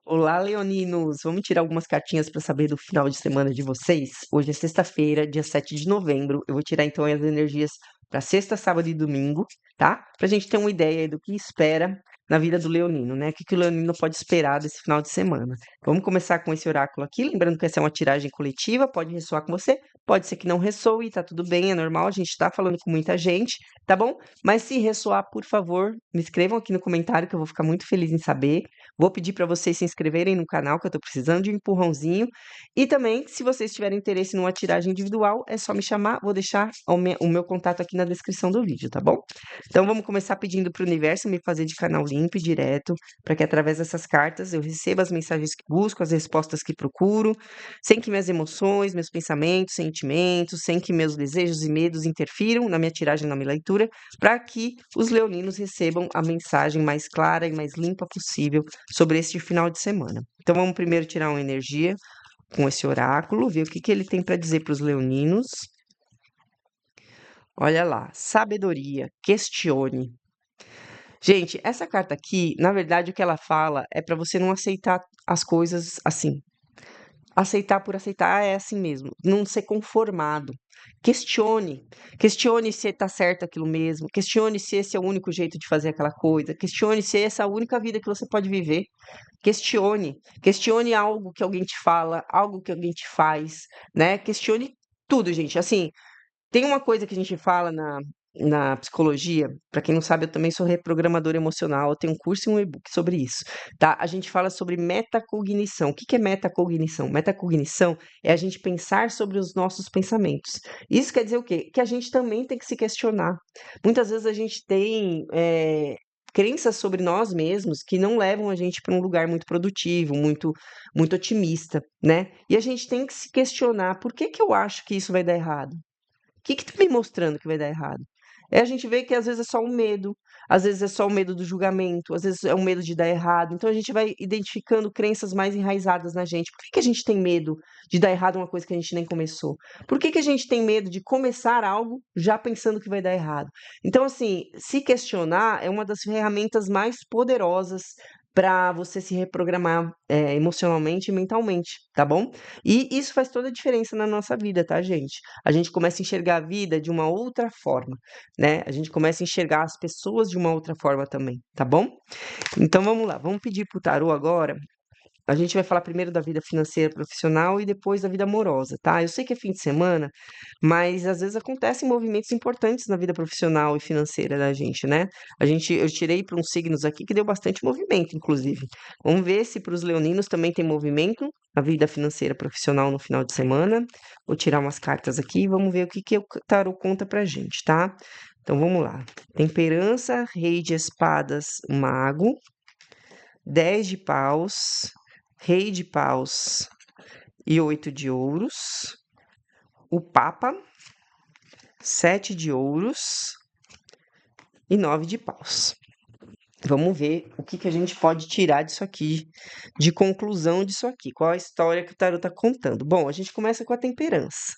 Olá, leoninos! Vamos tirar algumas cartinhas para saber do final de semana de vocês? Hoje é sexta-feira, dia 7 de novembro. Eu vou tirar então as energias para sexta, sábado e domingo, tá? Pra gente ter uma ideia aí do que espera na vida do leonino, né? O que o leonino pode esperar desse final de semana. Vamos começar com esse oráculo aqui, lembrando que essa é uma tiragem coletiva, pode ressoar com você, pode ser que não ressoe, tá tudo bem, é normal, a gente tá falando com muita gente, tá bom? Mas se ressoar, por favor, me escrevam aqui no comentário que eu vou ficar muito feliz em saber. Vou pedir para vocês se inscreverem no canal, que eu estou precisando de um empurrãozinho. E também, se vocês tiverem interesse numa tiragem individual, é só me chamar. Vou deixar o meu contato aqui na descrição do vídeo, tá bom? Então, vamos começar pedindo para o universo me fazer de canal limpo e direto, para que através dessas cartas eu receba as mensagens que busco, as respostas que procuro, sem que minhas emoções, meus pensamentos, sentimentos, sem que meus desejos e medos interfiram na minha tiragem, na minha leitura, para que os leoninos recebam a mensagem mais clara e mais limpa possível sobre este final de semana. Então vamos primeiro tirar uma energia com esse oráculo, ver o que ele tem para dizer para os leoninos. Olha lá, sabedoria, questione. Gente, essa carta aqui, na verdade, o que ela fala é para você não aceitar as coisas assim. Aceitar por aceitar é assim mesmo, não ser conformado. Questione, questione se está certo aquilo mesmo, questione se esse é o único jeito de fazer aquela coisa, questione se essa é a única vida que você pode viver. Questione algo que alguém te fala, algo que alguém te faz, né? Questione tudo, gente. Assim, tem uma coisa que a gente fala na psicologia, para quem não sabe, eu também sou reprogramador emocional, eu tenho um curso e um e-book sobre isso, tá? A gente fala sobre metacognição. O que que é metacognição? Metacognição é a gente pensar sobre os nossos pensamentos. Isso quer dizer o quê? Que a gente também tem que se questionar. Muitas vezes a gente tem crenças sobre nós mesmos que não levam a gente para um lugar muito produtivo, muito otimista, né? E a gente tem que se questionar, por que que eu acho que isso vai dar errado? Que tá me mostrando que vai dar errado? A gente vê que às vezes é só um medo, às vezes é só o medo do julgamento, às vezes é um medo de dar errado. Então a gente vai identificando crenças mais enraizadas na gente. Por que que a gente tem medo de dar errado uma coisa que a gente nem começou? Por que que a gente tem medo de começar algo já pensando que vai dar errado? Então, assim, se questionar é uma das ferramentas mais poderosas para você se reprogramar emocionalmente e mentalmente, tá bom? E isso faz toda a diferença na nossa vida, tá, gente? A gente começa a enxergar a vida de uma outra forma, né? A gente começa a enxergar as pessoas de uma outra forma também, tá bom? Então vamos lá, vamos pedir pro tarô agora. A gente vai falar primeiro da vida financeira profissional e depois da vida amorosa, tá? Eu sei que é fim de semana, mas às vezes acontecem movimentos importantes na vida profissional e financeira da gente, né? Eu tirei para uns signos aqui que deu bastante movimento, inclusive. Vamos ver se para os leoninos também tem movimento na vida financeira profissional no final de semana. Vou tirar umas cartas aqui e vamos ver o que o tarô conta pra gente, tá? Então vamos lá. Temperança, rei de espadas, mago, 10 de paus, rei de paus e 8 de ouros, o papa, 7 de ouros e 9 de paus. Vamos ver o que a gente pode tirar disso aqui, de conclusão disso aqui. Qual a história que o tarot está contando? Bom, a gente começa com a temperança,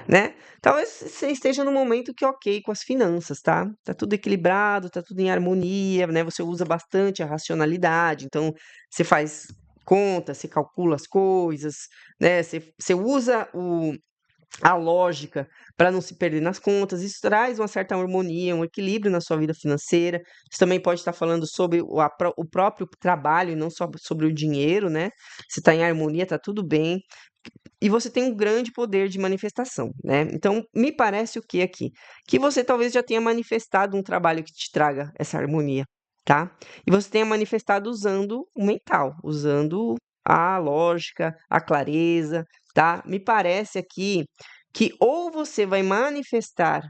né? Talvez você esteja no momento que ok com as finanças, tá? Tá tudo equilibrado, tá tudo em harmonia, né? Você usa bastante a racionalidade, então você faz conta, você calcula as coisas, né? Você usa a lógica para não se perder nas contas. Isso traz uma certa harmonia, um equilíbrio na sua vida financeira. Isso também pode estar falando sobre o próprio trabalho e não só sobre o dinheiro, né? Se está em harmonia, está tudo bem. E você tem um grande poder de manifestação, né? Então, me parece o que aqui? Que você talvez já tenha manifestado um trabalho que te traga essa harmonia, tá? E você tenha manifestado usando o mental, usando a lógica, a clareza, tá? Me parece aqui que ou você vai manifestar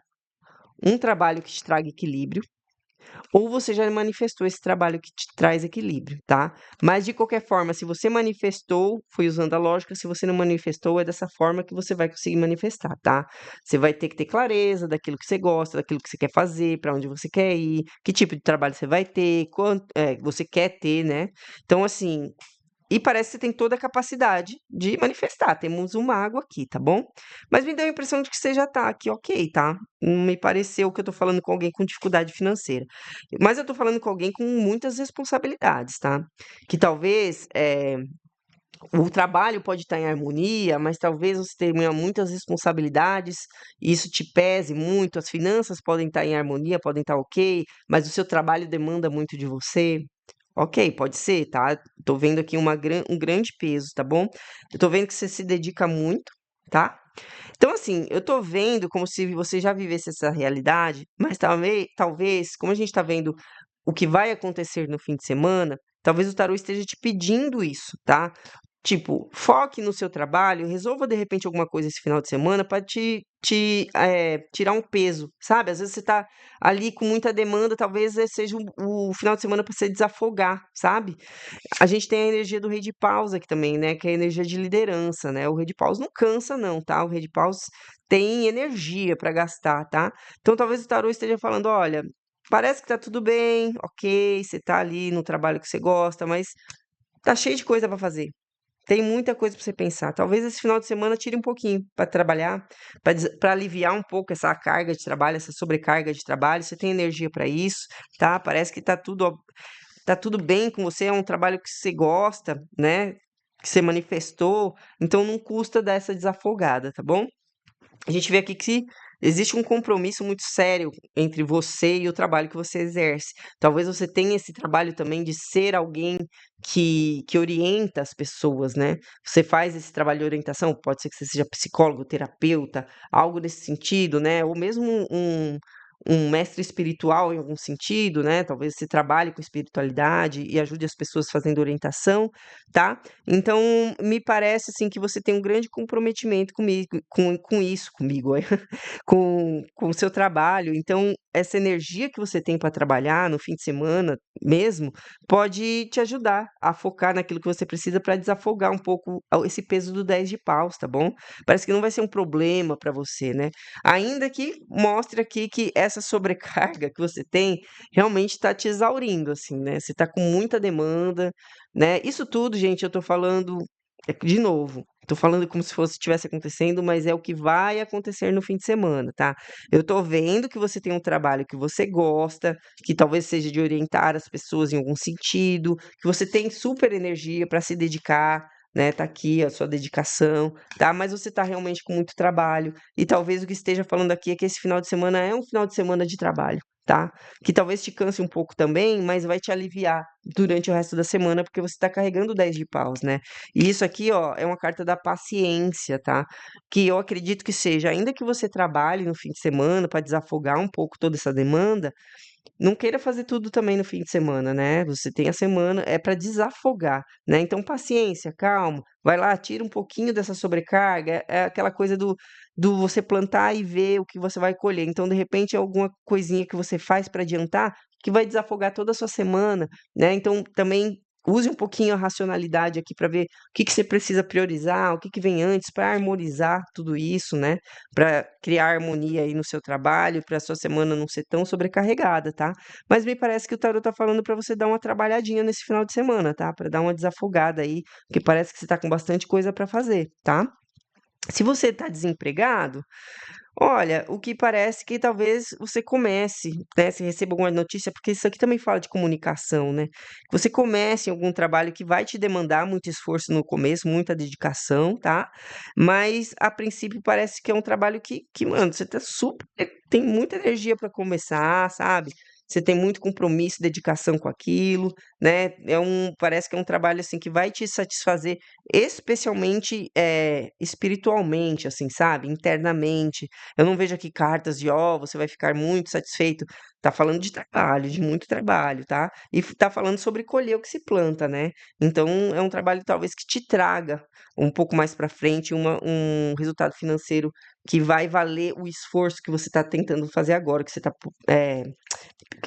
um trabalho que te traga equilíbrio, ou você já manifestou esse trabalho que te traz equilíbrio, tá? Mas de qualquer forma, se você manifestou, foi usando a lógica, se você não manifestou, é dessa forma que você vai conseguir manifestar, tá? Você vai ter que ter clareza daquilo que você gosta, daquilo que você quer fazer, para onde você quer ir, que tipo de trabalho você vai ter, quanto você quer ter, né? Então, assim, E parece que você tem toda a capacidade de manifestar. Temos um mago aqui, tá bom? Mas me deu a impressão de que você já tá aqui ok, tá? Não me pareceu que eu tô falando com alguém com dificuldade financeira. Mas eu tô falando com alguém com muitas responsabilidades, tá? Que talvez o trabalho pode estar em harmonia, mas talvez você tenha muitas responsabilidades e isso te pese muito. As finanças podem estar em harmonia, podem estar ok, mas o seu trabalho demanda muito de você. Ok, pode ser, tá? Tô vendo aqui um grande peso, tá bom? Eu tô vendo que você se dedica muito, tá? Então, assim, eu tô vendo como se você já vivesse essa realidade, mas talvez, como a gente tá vendo o que vai acontecer no fim de semana, talvez o tarô esteja te pedindo isso, tá? Tipo, foque no seu trabalho, resolva de repente alguma coisa esse final de semana para tirar um peso, sabe? Às vezes você tá ali com muita demanda, talvez seja o final de semana para você desafogar, sabe? A gente tem a energia do rei de paus aqui também, né? Que é a energia de liderança, né? O rei de paus não cansa, não, tá? O rei de paus tem energia para gastar, tá? Então talvez o tarô esteja falando: olha, parece que tá tudo bem, ok, você tá ali no trabalho que você gosta, mas tá cheio de coisa para fazer. Tem muita coisa para você pensar. Talvez esse final de semana tire um pouquinho para trabalhar, para aliviar um pouco essa carga de trabalho, essa sobrecarga de trabalho. Você tem energia para isso, tá? Parece que tá tudo bem com você, é um trabalho que você gosta, né? Que você manifestou, então não custa dar essa desafogada, tá bom? A gente vê aqui que existe um compromisso muito sério entre você e o trabalho que você exerce. Talvez você tenha esse trabalho também de ser alguém que orienta as pessoas, né? Você faz esse trabalho de orientação, pode ser que você seja psicólogo, terapeuta, algo nesse sentido, né? Ou mesmo um mestre espiritual em algum sentido, né? Talvez você trabalhe com espiritualidade e ajude as pessoas fazendo orientação, tá? Então, me parece assim que você tem um grande comprometimento comigo, com isso, comigo, com o seu trabalho. Então, essa energia que você tem para trabalhar no fim de semana mesmo, pode te ajudar a focar naquilo que você precisa para desafogar um pouco esse peso do 10 de paus, tá bom? Parece que não vai ser um problema para você, né? Ainda que mostre aqui que essa sobrecarga que você tem realmente está te exaurindo, assim, né? Você está com muita demanda, né? Isso tudo, gente, eu tô falando de novo, tô falando como se fosse tivesse acontecendo, mas é o que vai acontecer no fim de semana, tá? Eu tô vendo que você tem um trabalho que você gosta, que talvez seja de orientar as pessoas em algum sentido, que você tem super energia para se dedicar, né? Tá aqui a sua dedicação, tá? Mas você tá realmente com muito trabalho e talvez o que esteja falando aqui é que esse final de semana é um final de semana de trabalho, tá? Que talvez te canse um pouco também, mas vai te aliviar durante o resto da semana, porque você está carregando 10 de paus, né? E isso aqui, ó, é uma carta da paciência, tá? Que eu acredito que seja, ainda que você trabalhe no fim de semana para desafogar um pouco toda essa demanda, não queira fazer tudo também no fim de semana, né? Você tem a semana, é para desafogar, né? Então, paciência, calma, vai lá, tira um pouquinho dessa sobrecarga, é aquela coisa do você plantar e ver o que você vai colher. Então, de repente, é alguma coisinha que você faz para adiantar que vai desafogar toda a sua semana, né? Então, também use um pouquinho a racionalidade aqui para ver o que que você precisa priorizar, o que que vem antes para harmonizar tudo isso, né? Para criar harmonia aí no seu trabalho, para sua semana não ser tão sobrecarregada, tá? Mas me parece que o tarot tá falando para você dar uma trabalhadinha nesse final de semana, tá? Para dar uma desafogada aí, porque parece que você tá com bastante coisa para fazer, tá? Se você tá desempregado, olha, o que parece que talvez você comece, né, se receba alguma notícia, porque isso aqui também fala de comunicação, né? Que você comece em algum trabalho que vai te demandar muito esforço no começo, muita dedicação, tá? Mas a princípio parece que é um trabalho mano, você tá super, tem muita energia para começar, sabe? Você tem muito compromisso, dedicação com aquilo, né? Parece que é um trabalho assim que vai te satisfazer especialmente espiritualmente, assim, sabe? Internamente. Eu não vejo aqui cartas de, ó, você vai ficar muito satisfeito. Tá falando de trabalho, de muito trabalho, tá? E tá falando sobre colher o que se planta, né? Então, é um trabalho talvez que te traga um pouco mais para frente um resultado financeiro que vai valer o esforço que você tá tentando fazer agora,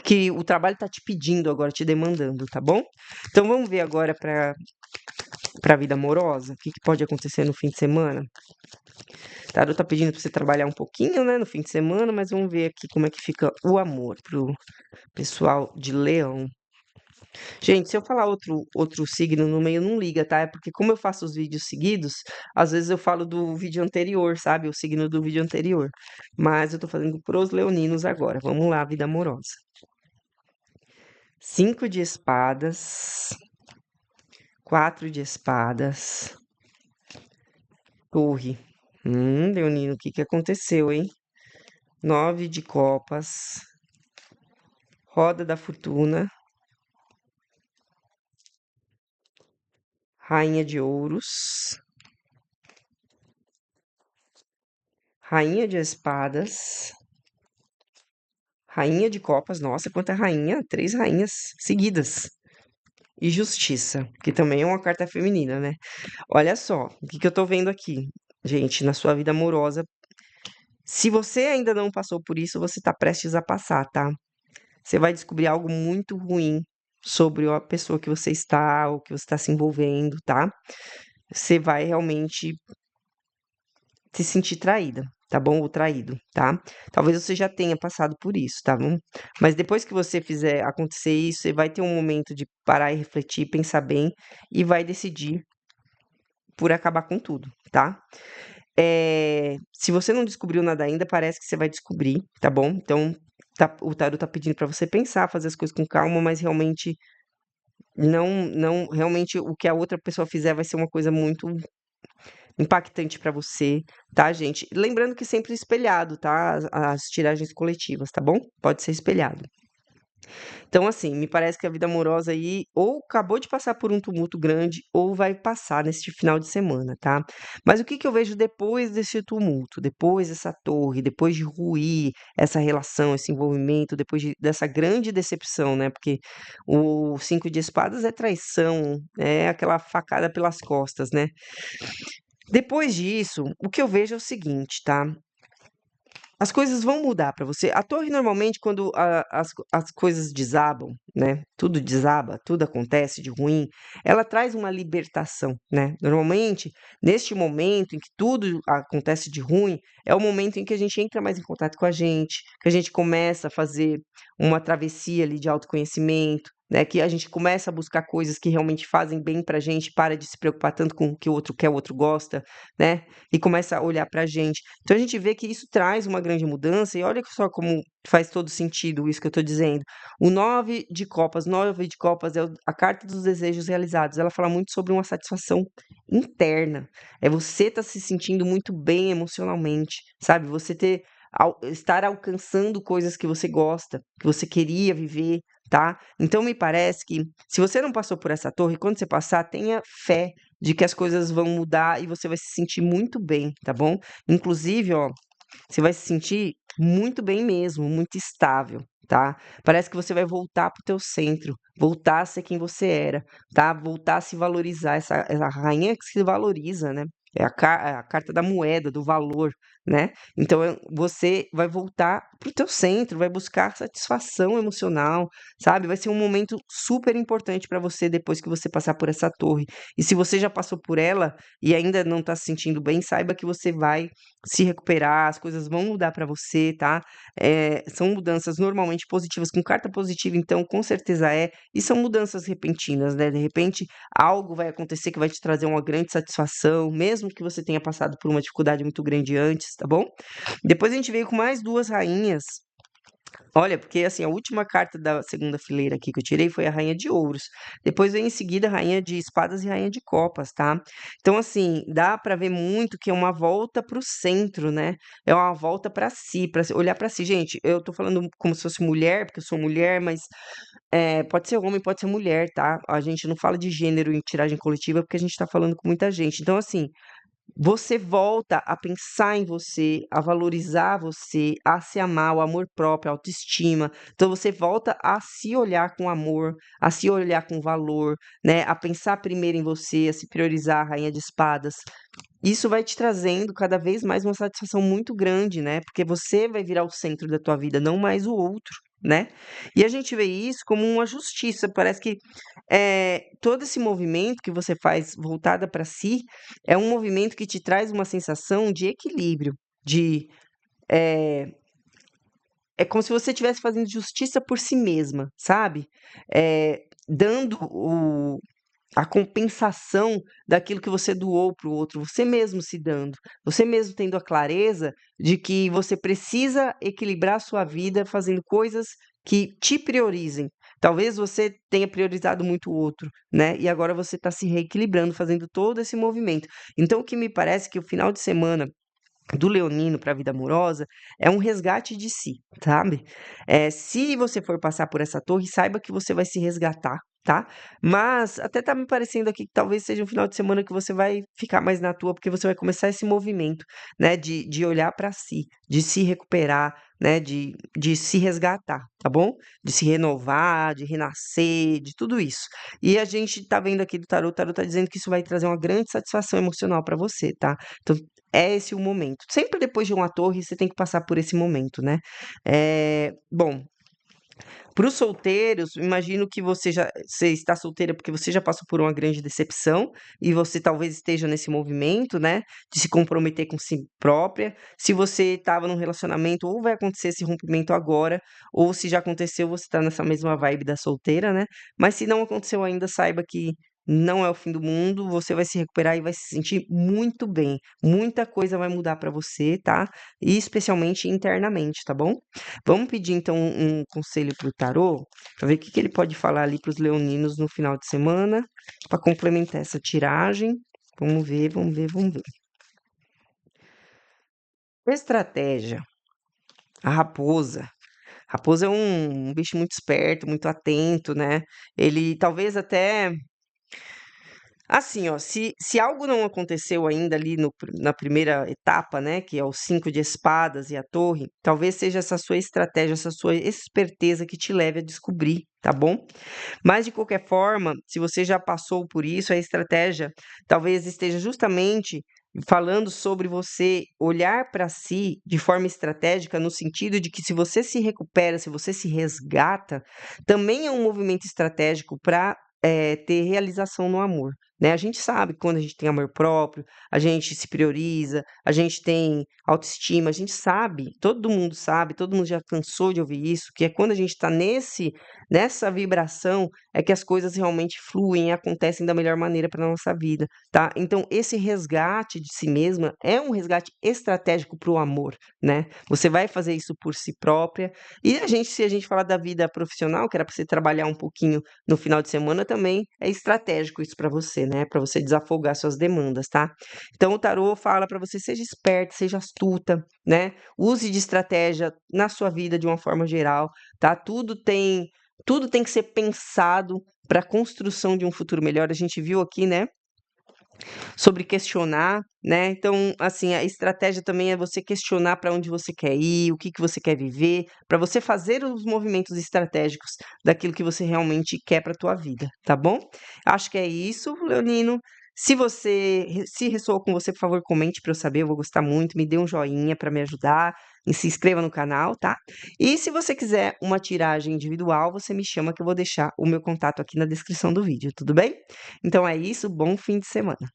que o trabalho tá te pedindo agora, te demandando, tá bom? Então, vamos ver agora para a vida amorosa, o que que pode acontecer no fim de semana. Tarot tá pedindo para você trabalhar um pouquinho, né, no fim de semana, mas vamos ver aqui como é que fica o amor pro pessoal de Leão. Gente, se eu falar outro signo no meio, não liga, tá? É porque como eu faço os vídeos seguidos, às vezes eu falo do vídeo anterior, sabe? O signo do vídeo anterior. Mas eu tô fazendo pros leoninos agora. Vamos lá, vida amorosa. 5 de espadas, 4 de espadas, torre. Leonino, o que que aconteceu, hein? 9 de copas, roda da fortuna, rainha de ouros, rainha de espadas, rainha de copas. Nossa, quanta rainha! 3 rainhas seguidas. E justiça, que também é uma carta feminina, né? Olha só, o que que eu tô vendo aqui, gente, na sua vida amorosa. Se você ainda não passou por isso, você tá prestes a passar, tá? Você vai descobrir algo muito ruim sobre a pessoa que você está ou que você está se envolvendo, tá? Você vai realmente se sentir traída, tá bom? Ou traído, tá? Talvez você já tenha passado por isso, tá bom? Mas depois que você fizer acontecer isso, você vai ter um momento de parar e refletir, pensar bem e vai decidir por acabar com tudo, tá? Se você não descobriu nada ainda, parece que você vai descobrir, tá bom? Então, o tarot tá pedindo pra você pensar, fazer as coisas com calma, mas realmente não, realmente o que a outra pessoa fizer vai ser uma coisa muito impactante pra você, tá, gente? Lembrando que sempre espelhado, tá? As tiragens coletivas, tá bom? Pode ser espelhado. Então, assim, me parece que a vida amorosa aí ou acabou de passar por um tumulto grande ou vai passar neste final de semana, tá? Mas o que que eu vejo depois desse tumulto, depois dessa torre, depois de ruir essa relação, esse envolvimento, dessa grande decepção, né? Porque o 5 de espadas é traição, é aquela facada pelas costas, né? Depois disso, o que eu vejo é o seguinte, tá? As coisas vão mudar para você. A torre normalmente quando as coisas desabam, né, tudo desaba, tudo acontece de ruim, ela traz uma libertação, né. Normalmente, neste momento em que tudo acontece de ruim, é o momento em que a gente entra mais em contato com a gente, que a gente começa a fazer uma travessia ali de autoconhecimento, né, que a gente começa a buscar coisas que realmente fazem bem pra gente, para de se preocupar tanto com o que o outro quer, o outro gosta, né, e começa a olhar pra gente. Então a gente vê que isso traz uma grande mudança e olha só como faz todo sentido isso que eu estou dizendo. O 9 de copas é a carta dos desejos realizados. Ela fala muito sobre uma satisfação interna. É você estar se sentindo muito bem emocionalmente, sabe? Estar alcançando coisas que você gosta, que você queria viver, tá? Então me parece que se você não passou por essa torre, quando você passar, tenha fé de que as coisas vão mudar e você vai se sentir muito bem, tá bom? Inclusive, ó, você vai se sentir muito bem mesmo, muito estável, tá? Parece que você vai voltar para o teu centro, voltar a ser quem você era, tá? Voltar a se valorizar, essa rainha que se valoriza, né? É a carta da moeda, do valor, né? Então você vai voltar para o teu centro, vai buscar satisfação emocional, sabe? Vai ser um momento super importante para você depois que você passar por essa torre. E se você já passou por ela e ainda não está se sentindo bem, saiba que você vai se recuperar, as coisas vão mudar para você, tá? São mudanças normalmente positivas, com carta positiva, então com certeza e são mudanças repentinas, né? De repente, algo vai acontecer que vai te trazer uma grande satisfação, mesmo que você tenha passado por uma dificuldade muito grande antes, tá bom? Depois a gente veio com mais duas rainhas. Olha, porque assim, a última carta da segunda fileira aqui que eu tirei foi a Rainha de Ouros. Depois vem em seguida a Rainha de Espadas e Rainha de Copas, tá? Então, assim, dá pra ver muito que é uma volta pro centro, né? É uma volta pra si, pra olhar pra si. Gente, eu tô falando como se fosse mulher, porque eu sou mulher, mas pode ser homem, pode ser mulher, tá? A gente não fala de gênero em tiragem coletiva porque a gente tá falando com muita gente. Então, assim, você volta a pensar em você, a valorizar você, a se amar, o amor próprio, a autoestima. Então você volta a se olhar com amor, a se olhar com valor, né? A pensar primeiro em você, a se priorizar, rainha de espadas. Isso vai te trazendo cada vez mais uma satisfação muito grande, né? Porque você vai virar o centro da tua vida, não mais o outro, né? E a gente vê isso como uma justiça. Parece que todo esse movimento que você faz voltada para si é um movimento que te traz uma sensação de equilíbrio, de eh, é como se você estivesse fazendo justiça por si mesma, sabe? dando a compensação daquilo que você doou para o outro, você mesmo se dando, você mesmo tendo a clareza de que você precisa equilibrar a sua vida fazendo coisas que te priorizem. Talvez você tenha priorizado muito o outro, né? E agora você está se reequilibrando, fazendo todo esse movimento. Então, o que me parece que o final de semana do leonino para a vida amorosa é um resgate de si, sabe? Se você for passar por essa torre, saiba que você vai se resgatar, tá? Mas até tá me parecendo aqui que talvez seja um final de semana que você vai ficar mais na tua, porque você vai começar esse movimento, né? De olhar para si, de se recuperar, né? De se resgatar, tá bom? De se renovar, de renascer, de tudo isso. E a gente tá vendo aqui do tarô, o tarô tá dizendo que isso vai trazer uma grande satisfação emocional para você, tá? Então, é esse o momento. Sempre depois de uma torre, você tem que passar por esse momento, né? Bom, para os solteiros, imagino que você está solteira porque você já passou por uma grande decepção e você talvez esteja nesse movimento, né, de se comprometer com si própria. Se você estava num relacionamento, ou vai acontecer esse rompimento agora, ou se já aconteceu, você está nessa mesma vibe da solteira, né? Mas se não aconteceu ainda, saiba que não é o fim do mundo, você vai se recuperar e vai se sentir muito bem. Muita coisa vai mudar para você, tá? E especialmente internamente, tá bom? Vamos pedir então um conselho para o tarô, para ver o que que ele pode falar ali para os leoninos no final de semana, para complementar essa tiragem. Vamos ver, vamos ver, vamos ver. Estratégia. A raposa. Raposa é um bicho muito esperto, muito atento, né? Ele talvez até assim, ó, se algo não aconteceu ainda ali na primeira etapa, né, que é o 5 de espadas e a torre, talvez seja essa sua estratégia, essa sua esperteza que te leve a descobrir, tá bom? Mas de qualquer forma, se você já passou por isso, a estratégia talvez esteja justamente falando sobre você olhar para si de forma estratégica, no sentido de que se você se recupera, se você se resgata, também é um movimento estratégico para ter realização no amor. Né? A gente sabe que quando a gente tem amor próprio, a gente se prioriza, a gente tem autoestima, a gente sabe, todo mundo já cansou de ouvir isso, que é quando a gente está nessa vibração é que as coisas realmente fluem e acontecem da melhor maneira para nossa vida, tá? Então, esse resgate de si mesma é um resgate estratégico para o amor, né? Você vai fazer isso por si própria. E se a gente falar da vida profissional, que era para você trabalhar um pouquinho no final de semana, também é estratégico isso para você, né? Para você desafogar suas demandas, tá? Então, o tarô fala para você, seja esperta, seja astuta, né? Use de estratégia na sua vida de uma forma geral, tá? Tudo tem que ser pensado para a construção de um futuro melhor. A gente viu aqui, né, sobre questionar, né? Então, assim, a estratégia também é você questionar para onde você quer ir, o que que você quer viver, para você fazer os movimentos estratégicos daquilo que você realmente quer para a tua vida, tá bom? Acho que é isso, Leonino. Se ressoou com você, por favor, comente para eu saber, eu vou gostar muito, me dê um joinha para me ajudar e se inscreva no canal, tá? E se você quiser uma tiragem individual, você me chama que eu vou deixar o meu contato aqui na descrição do vídeo, tudo bem? Então é isso, bom fim de semana.